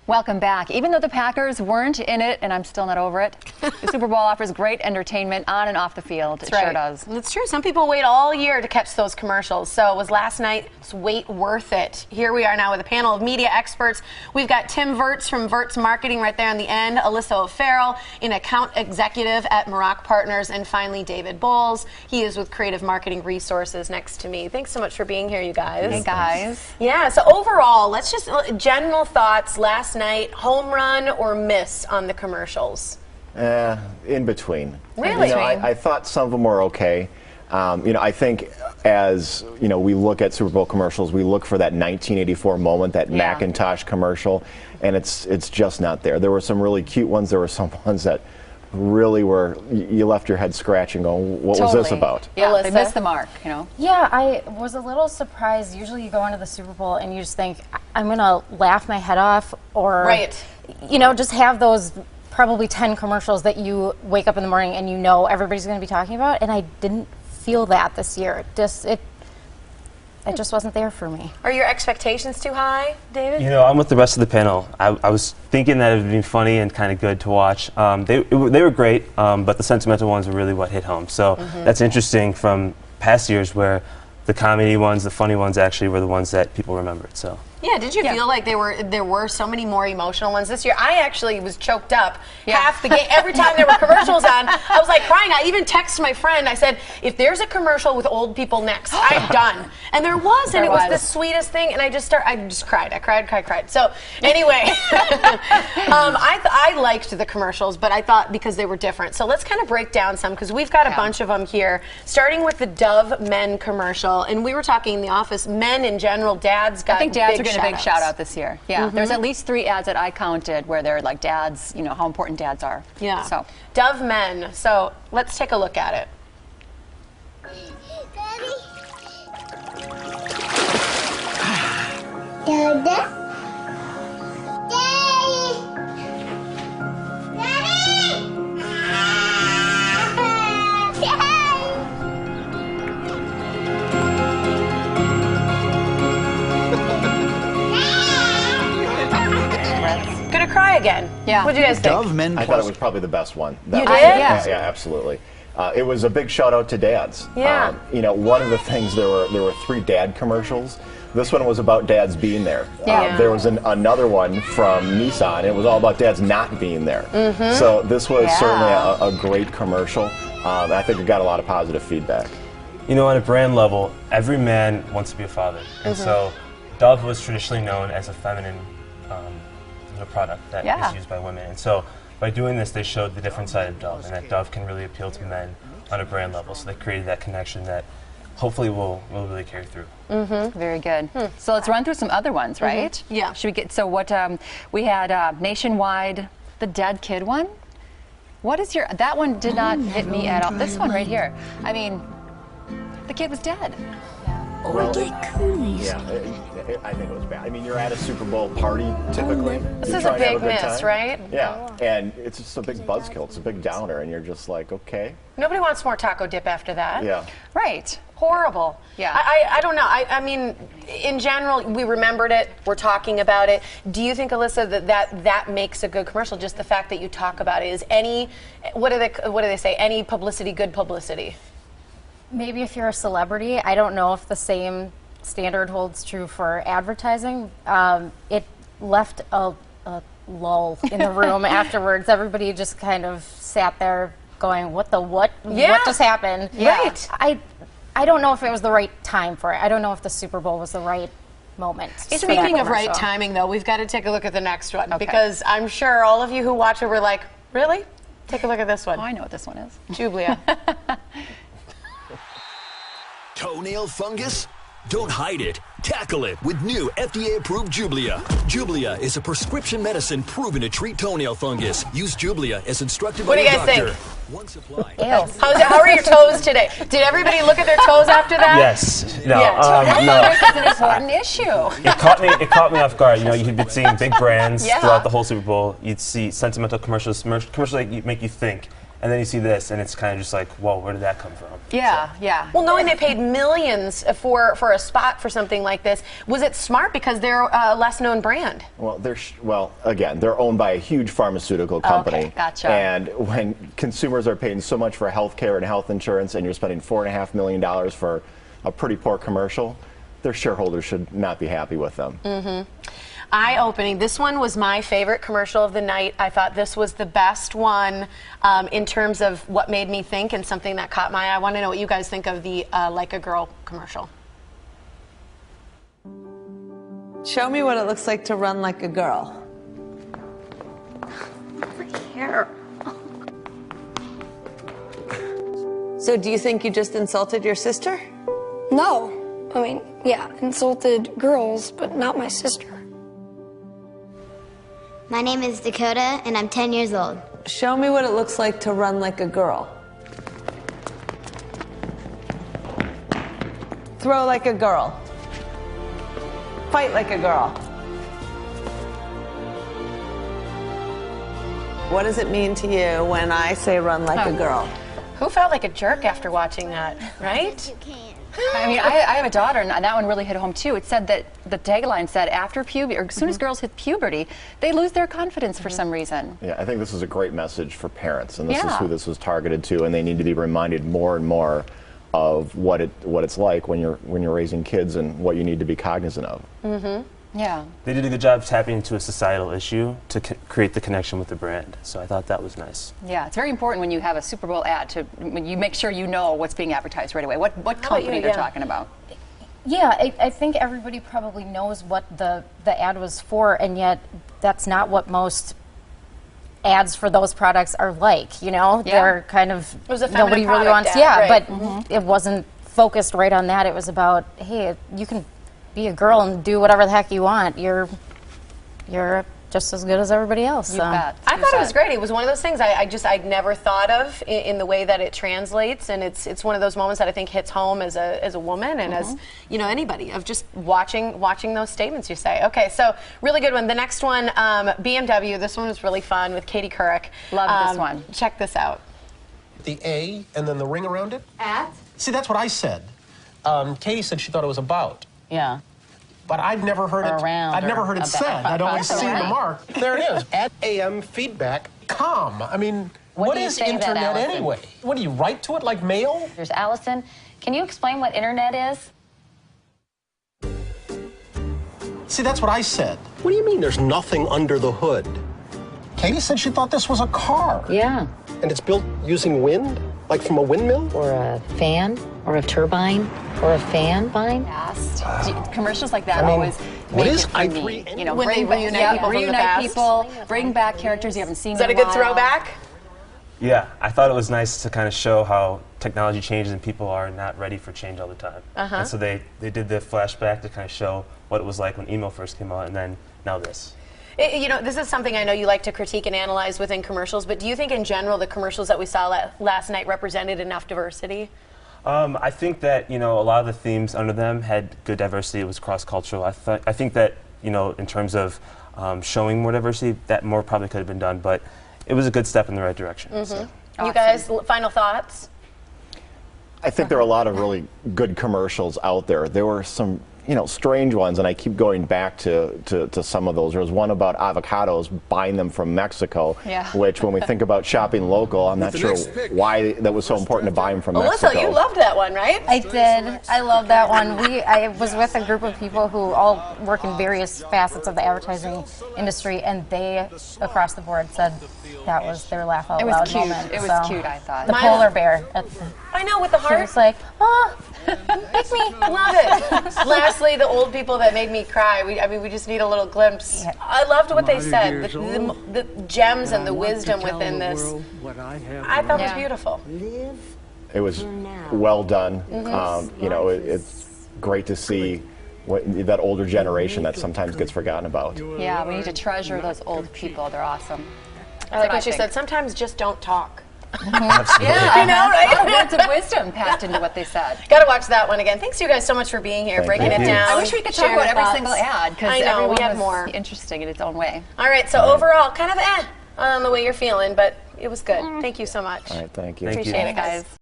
Welcome back. Even though the Packers weren't in it, and I'm still not over it, the Super Bowl offers great entertainment on and off the field. It sure does. It's true. Some people wait all year to catch those commercials. So was last night's wait worth it? Here we are now with a panel of media experts. We've got Tim Vertz from Vertz Marketing right there on the end, Alyssa O'Farrell, an account executive at Maroc Partners, and finally David Bowles. He is with Creative Marketing Resources next to me. Thanks so much for being here, you guys. Hey, guys. Yeah, so overall, let's just general thoughts last night, home run or miss on the commercials? In between. Really? I thought some of them were okay. I think as we look at Super Bowl commercials, we look for that 1984 moment, that Macintosh commercial, and it's just not there. There were some really cute ones. There were some ones that really were, you left your head scratching going, what was this about? Yeah, they missed the mark, Yeah, I was a little surprised. Usually you go into the Super Bowl and you just think, I'm going to laugh my head off, or, just have those probably 10 commercials that you wake up in the morning and everybody's going to be talking about, and I didn't feel that this year. It just wasn't there for me. Are your expectations too high, David? I'm with the rest of the panel. I was thinking that it would be funny and kind of good to watch. They were great, but the sentimental ones are really what hit home. So that's interesting from past years where the comedy ones, the funny ones actually were the ones that people remembered. So. Yeah, did you feel like there were so many more emotional ones this year? I actually was choked up half the game. Every time there were commercials on, I was like crying. I even texted my friend. I said, if there's a commercial with old people next, I'm done. And there was, and it was the sweetest thing. And I just cried. I cried. So anyway, I liked the commercials, but I thought because they were different. So let's kind of break down some, because we've got a bunch of them here, starting with the Dove Men commercial. And we were talking in the office, men in general, dads got big a big shout out this year. Yeah, there's at least 3 ads that I counted where they're like dads, how important dads are. Yeah. So Dove Men. So let's take a look at it. Daddy. Daddy. Gonna cry again. Yeah. What do you guys think? Dove Men. I thought it was probably the best one. You did? Yeah, absolutely. It was a big shout out to dads. Yeah. One of the things, there were 3 dad commercials. This one was about dads being there. Yeah. There was another one from Nissan. It was all about dads not being there. So this was certainly a great commercial. I think it got a lot of positive feedback. On a brand level, every man wants to be a father. And so Dove was traditionally known as a feminine product that is used by women. And so by doing this, they showed the different side of Dove, and that Dove can really appeal to men on a brand level. So they created that connection that hopefully will really carry through. Very good. So let's run through some other ones, right? Yeah. Should we get, so what, we had Nationwide, the dead kid one. What is that one did not hit me at all. This one right here. I mean, the kid was dead. Or get coolies. Yeah, I think it was bad. I mean, you're at a Super Bowl party typically. This is a big miss, right? Yeah, and it's just a big buzzkill. It's a big downer, and you're just like, okay. Nobody wants more taco dip after that. Yeah. Right. Horrible. Yeah. I don't know. I mean, in general, we remembered it. We're talking about it. Do you think, Alyssa, that makes a good commercial? Just the fact that you talk about it. Is what do they say? Any publicity good publicity? Maybe if you're a celebrity. I don't know if the same standard holds true for advertising. It left a lull in the room afterwards. Everybody just kind of sat there going, what just happened? Yeah. Right. I don't know if it was the right time for it. I don't know if the Super Bowl was the right moment. Speaking of right timing, though, we've got to take a look at the next one, because I'm sure all of you who watch it were like, really? Take a look at this one. Oh, I know what this one is. Jublia. Toenail fungus? Don't hide it. Tackle it with new FDA-approved Jublia. Jublia is a prescription medicine proven to treat toenail fungus. Use Jublia as instructed by your doctor. What do you guys think? One supply. How are your toes today? Did everybody look at their toes after that? Yes. No. No. It's an important issue. It caught me off guard. You've been seeing big brands throughout the whole Super Bowl. You'd see sentimental commercials that make you think. And then you see this, and it's kind of just like, whoa, where did that come from? Yeah, yeah. Well, knowing they paid millions for a spot for something like this, was it smart because they're a less known brand? Well, again, they're owned by a huge pharmaceutical company. Okay, gotcha. And when consumers are paying so much for health care and health insurance, and you're spending $4.5 million for a pretty poor commercial, their shareholders should not be happy with them. Mm-hmm. Eye-opening. This one was my favorite commercial of the night. I thought this was the best one in terms of what made me think and something that caught my eye. I want to know what you guys think of the Like a Girl commercial. Show me what it looks like to run like a girl. My hair. So do you think you just insulted your sister? No. I mean, yeah, insulted girls, but not my sister. My name is Dakota, and I'm 10 years old. Show me what it looks like to run like a girl. Throw like a girl. Fight like a girl. What does it mean to you when I say run like a girl? Who felt like a jerk after watching that, right? You can't. I mean, I have a daughter, and that one really hit home too. It said that the tagline said, after puberty, or as soon as girls hit puberty, they lose their confidence for some reason. Yeah, I think this is a great message for parents, and this is who this was targeted to, and they need to be reminded more and more of what it's like when you're raising kids and what you need to be cognizant of. Mm-hmm. Yeah. They did a good job tapping into a societal issue to create the connection with the brand. So I thought that was nice. Yeah, it's very important when you have a Super Bowl ad to when you make sure you know what's being advertised right away. What company they're talking about. Yeah, I think everybody probably knows what the ad was for, and yet that's not what most ads for those products are like. You know, they're kind of it was a nobody really wants. Ad, right. But it wasn't focused right on that. It was about, hey, you can be a girl and do whatever the heck you want. You're just as good as everybody else. You bet. I thought it was great. It was one of those things I'd never thought of in the way that it translates, and it's one of those moments that I think hits home as a woman and as anybody of just watching those statements you say. Okay, so really good one. The next one, BMW. This one was really fun with Katie Couric. Love this one. Check this out. The A and then the ring around it. At? See, that's what I said. Katie said she thought it was about. Yeah. But I've never heard it. I've never heard it said. I'd always seen the mark. There it is. At amfeedback.com. I mean, what is internet anyway? What do you write to it like mail? There's Allison. Can you explain what internet is? See, that's what I said. What do you mean there's nothing under the hood? Katie said she thought this was a car. Yeah. And it's built using wind? Like from a windmill? Or a fan? Or a turbine? Or a fan vine? Commercials like that always what make is it for I3 me. You know, when they reunite people, bring back characters you haven't seen in a while. Is that a good throwback? Yeah, I thought it was nice to kind of show how technology changes and people are not ready for change all the time. And so they did the flashback to kind of show what it was like when email first came out, and then now this. You know, this is something I know you like to critique and analyze within commercials, but do you think in general the commercials that we saw last night represented enough diversity? I think that, a lot of the themes under them had good diversity. It was cross-cultural. I think that, in terms of showing more diversity, that more probably could have been done, but it was a good step in the right direction. So. Awesome. You guys, final thoughts? I think there are a lot of really good commercials out there. There were some strange ones, and I keep going back to some of those. There was one about avocados, buying them from Mexico, which when we think about shopping local, I'm not sure why that was so important to buy them from Mexico. Alyssa, you loved that one, right? I did. I love that one. I was with a group of people who all work in various facets of the advertising industry, and they, across the board, said that was their laugh out loud moment. It was cute, I thought. The polar bear. I know, with the heart. She was like, oh, pick me. Love it. Lastly, the old people that made me cry. We just need a little glimpse. I loved what they said. The gems and the wisdom within this. I thought it was beautiful. It was well done. It's great to see that older generation that sometimes gets forgotten about. Yeah, we need to treasure those old people. They're awesome. I like what she said. Sometimes just don't talk. Yeah, right? Words of wisdom packed into what they said. Got to watch that one again. Thanks you guys so much for being here, breaking it down. I wish we could talk about every single ad because everyone we have was more interesting in its own way. All right, so overall, kind of on the way you're feeling, but It was good. Thank you so much. All right, thank you. Appreciate it, guys.